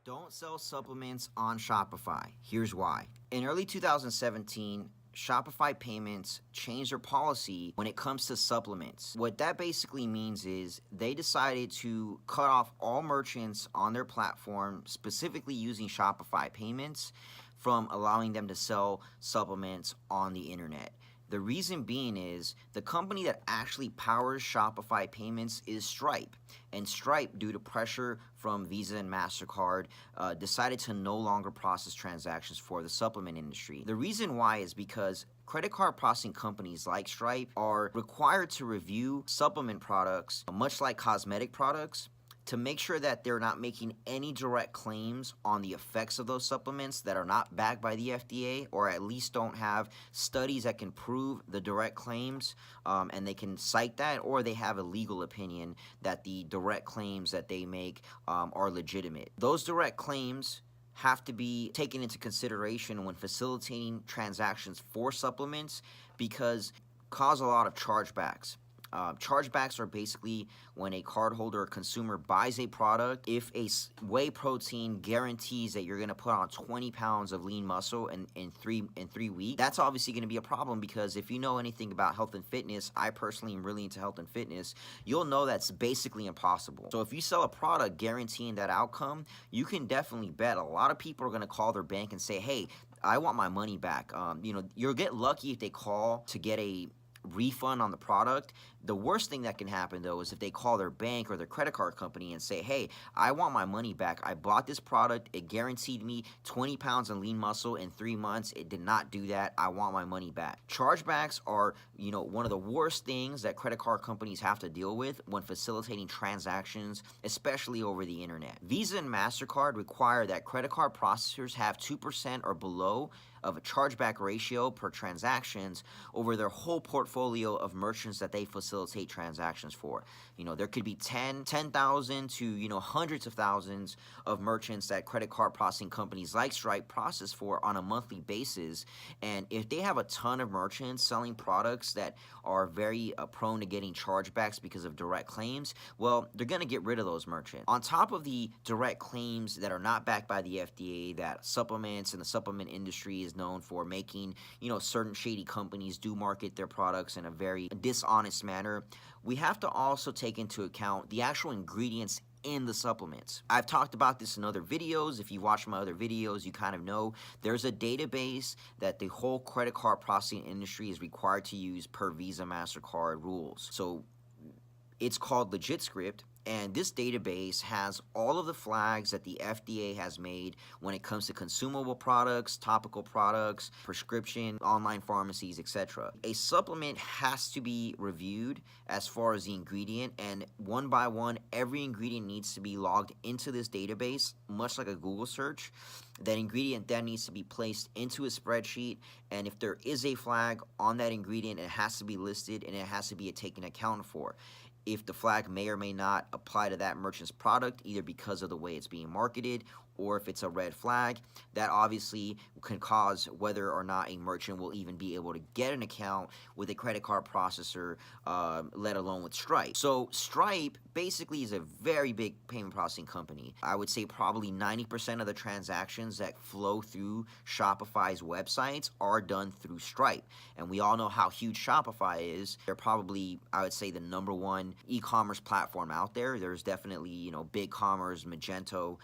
Don't sell supplements on Shopify. Here's why. In early 2017, Shopify Payments changed their policy when it comes to supplements. What that basically means is they decided to cut off all merchants on their platform, specifically using Shopify Payments, from allowing them to sell supplements on the internet. The reason being is the company that actually powers Shopify Payments is Stripe. And Stripe, due to pressure from Visa and MasterCard, decided to no longer process transactions for the supplement industry. The reason why is because credit card processing companies like Stripe are required to review supplement products, much like cosmetic products, to make sure that they're not making any direct claims on the effects of those supplements that are not backed by the FDA, or at least don't have studies that can prove the direct claims, and they can cite that, or they have a legal opinion that the direct claims that they make are legitimate. Those direct claims have to be taken into consideration when facilitating transactions for supplements because cause a lot of chargebacks. Chargebacks are basically when a cardholder or consumer buys a product. If a whey protein guarantees that you're going to put on 20 pounds of lean muscle in 3 weeks, that's obviously going to be a problem, because if you know anything about health and fitness, I personally am really into health and fitness, you'll know that's basically impossible. So if you sell a product guaranteeing that outcome, you can definitely bet a lot of people are going to call their bank and say, hey, I want my money back. You'll get lucky if they call to get a refund on the product. The worst thing that can happen, though, is if they call their bank or their credit card company and say, hey, I want my money back. I bought this product. It guaranteed me 20 pounds of lean muscle in 3 months. It did not do that. I want my money back. Chargebacks are, one of the worst things that credit card companies have to deal with when facilitating transactions, especially over the internet. Visa and MasterCard require that credit card processors have 2% or below of a chargeback ratio per transactions over their whole portfolio of merchants that they facilitate transactions for. There could be 10,000 to, hundreds of thousands of merchants that credit card processing companies like Stripe process for on a monthly basis. And if they have a ton of merchants selling products that are very prone to getting chargebacks because of direct claims, well, they're going to get rid of those merchants. On top of the direct claims that are not backed by the FDA, that supplements and the supplement industry is known for making, certain shady companies do market their products in a very dishonest manner, we have to also take into account the actual ingredients in the supplements. I've talked about this in other videos. If you watch my other videos, you kind of know there's a database that the whole credit card processing industry is required to use per Visa, MasterCard rules. So it's called LegitScript, and this database has all of the flags that the FDA has made when it comes to consumable products, topical products, prescription, online pharmacies, etc. A supplement has to be reviewed as far as the ingredient, and one by one, every ingredient needs to be logged into this database, much like a Google search. That ingredient then needs to be placed into a spreadsheet, and if there is a flag on that ingredient, it has to be listed and it has to be taken account for. If the flag may or may not apply to that merchant's product, either because of the way it's being marketed or if it's a red flag, that obviously can cause whether or not a merchant will even be able to get an account with a credit card processor, let alone with Stripe. So Stripe basically is a very big payment processing company. I would say probably 90% of the transactions that flow through Shopify's websites are done through Stripe. And we all know how huge Shopify is. They're probably, I would say, the #1 e-commerce platform out there. There's definitely, BigCommerce, Magento,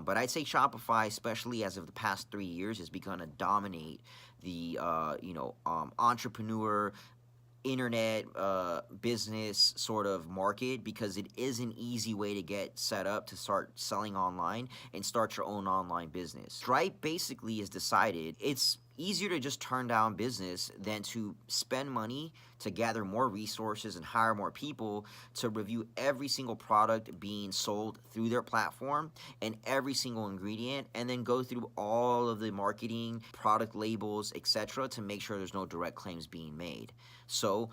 but I'd say Shopify, especially as of the past 3 years, has begun to dominate the, entrepreneur, internet business sort of market, because it is an easy way to get set up to start selling online and start your own online business. Stripe basically has decided it's easier to just turn down business than to spend money to gather more resources and hire more people to review every single product being sold through their platform and every single ingredient, and then go through all of the marketing, product labels, etc., to make sure there's no direct claims being made. So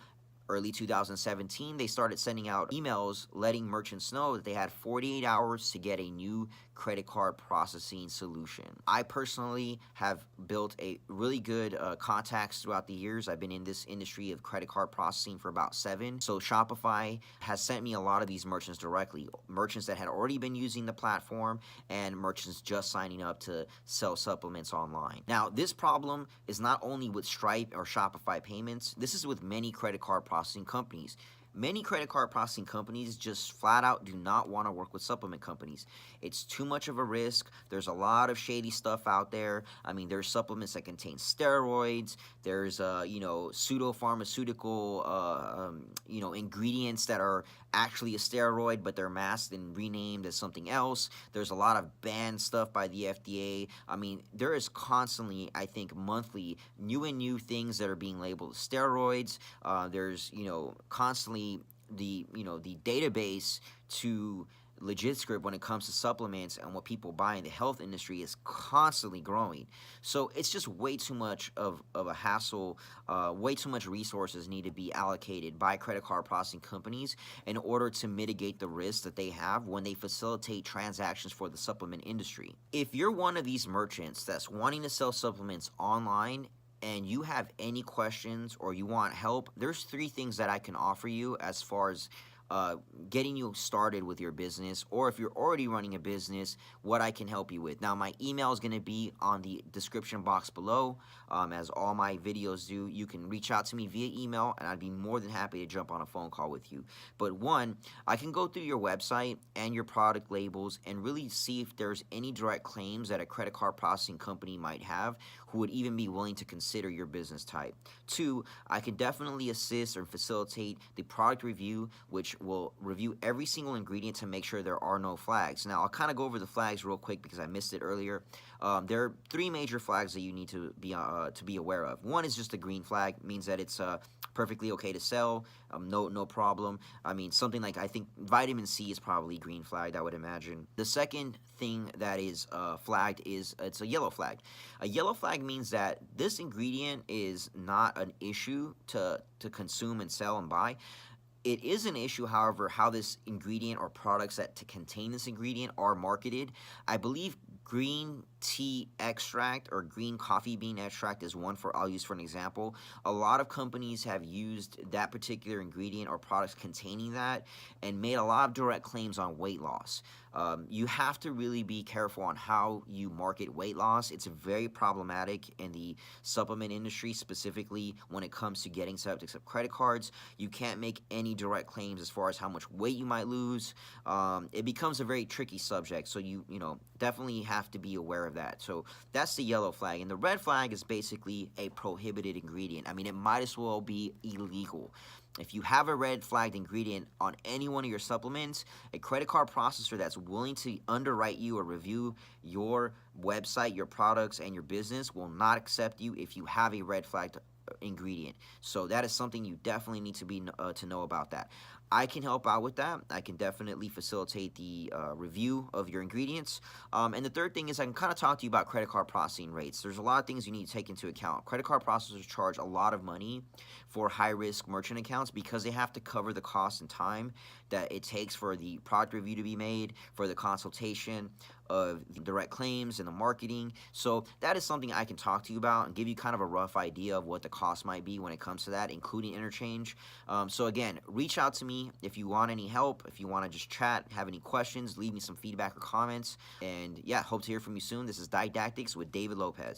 early 2017, they started sending out emails letting merchants know that they had 48 hours to get a new credit card processing solution. I personally have built a really good contacts throughout the years. I've been in this industry of credit card processing for about 7. So Shopify has sent me a lot of these merchants directly, merchants that had already been using the platform and merchants just signing up to sell supplements online. Now, this problem is not only with Stripe or Shopify payments, this is with many credit card processing companies. Many credit card processing companies just flat out do not want to work with supplement companies. It's too much of a risk. There's a lot of shady stuff out there. I mean, there's supplements that contain steroids. There's, pseudo-pharmaceutical, ingredients that are actually a steroid, but they're masked and renamed as something else. There's a lot of banned stuff by the FDA. I mean, there is constantly, I think, monthly, new things that are being labeled as steroids. There's, constantly the database to legit script when it comes to supplements and what people buy in the health industry is constantly growing. So it's just way too much of a hassle. Way too much resources need to be allocated by credit card processing companies in order to mitigate the risks that they have when they facilitate transactions for the supplement industry. If you're one of these merchants that's wanting to sell supplements online and you have any questions or you want help, there's 3 things that I can offer you as far as getting you started with your business, or if you're already running a business, what I can help you with. Now, my email is going to be on the description box below, as all my videos do. You can reach out to me via email, and I'd be more than happy to jump on a phone call with you. But one, I can go through your website and your product labels and really see if there's any direct claims that a credit card processing company might have who would even be willing to consider your business type. 2, I can definitely assist or facilitate the product review, which will review every single ingredient to make sure there are no flags. Now, I'll kind of go over the flags real quick because I missed it earlier. There are 3 major flags that you need to be aware of. One is just a green flag, means that it's perfectly okay to sell, no problem. I mean, something like, I think vitamin C is probably green flagged, I would imagine. The second thing that is flagged is it's a yellow flag. A yellow flag means that this ingredient is not an issue to consume and sell and buy. It is an issue, however, how this ingredient or products that to contain this ingredient are marketed. I believe green tea extract or green coffee bean extract is one I'll use for an example. A lot of companies have used that particular ingredient or products containing that and made a lot of direct claims on weight loss. You have to really be careful on how you market weight loss. It's very problematic in the supplement industry, specifically when it comes to getting set up to accept credit cards. You can't make any direct claims as far as how much weight you might lose. It becomes a very tricky subject, so you definitely have to be aware of that. So that's the yellow flag. And the red flag is basically a prohibited ingredient. I mean, it might as well be illegal. If you have a red flagged ingredient on any one of your supplements, a credit card processor that's willing to underwrite you or review your website, your products, and your business will not accept you if you have a red flagged ingredient. So that is something you definitely need to know about that. I can help out with that. I can definitely facilitate the review of your ingredients. And the third thing is I can kind of talk to you about credit card processing rates. There's a lot of things you need to take into account. Credit card processors charge a lot of money for high-risk merchant accounts because they have to cover the cost and time that it takes for the product review to be made, for the consultation of the direct claims and the marketing. So that is something I can talk to you about and give you kind of a rough idea of what the cost might be when it comes to that, including interchange. So again, reach out to me if you want any help, if you want to just chat, have any questions, leave me some feedback or comments. And yeah, hope to hear from you soon. This is Didactics with David Lopez.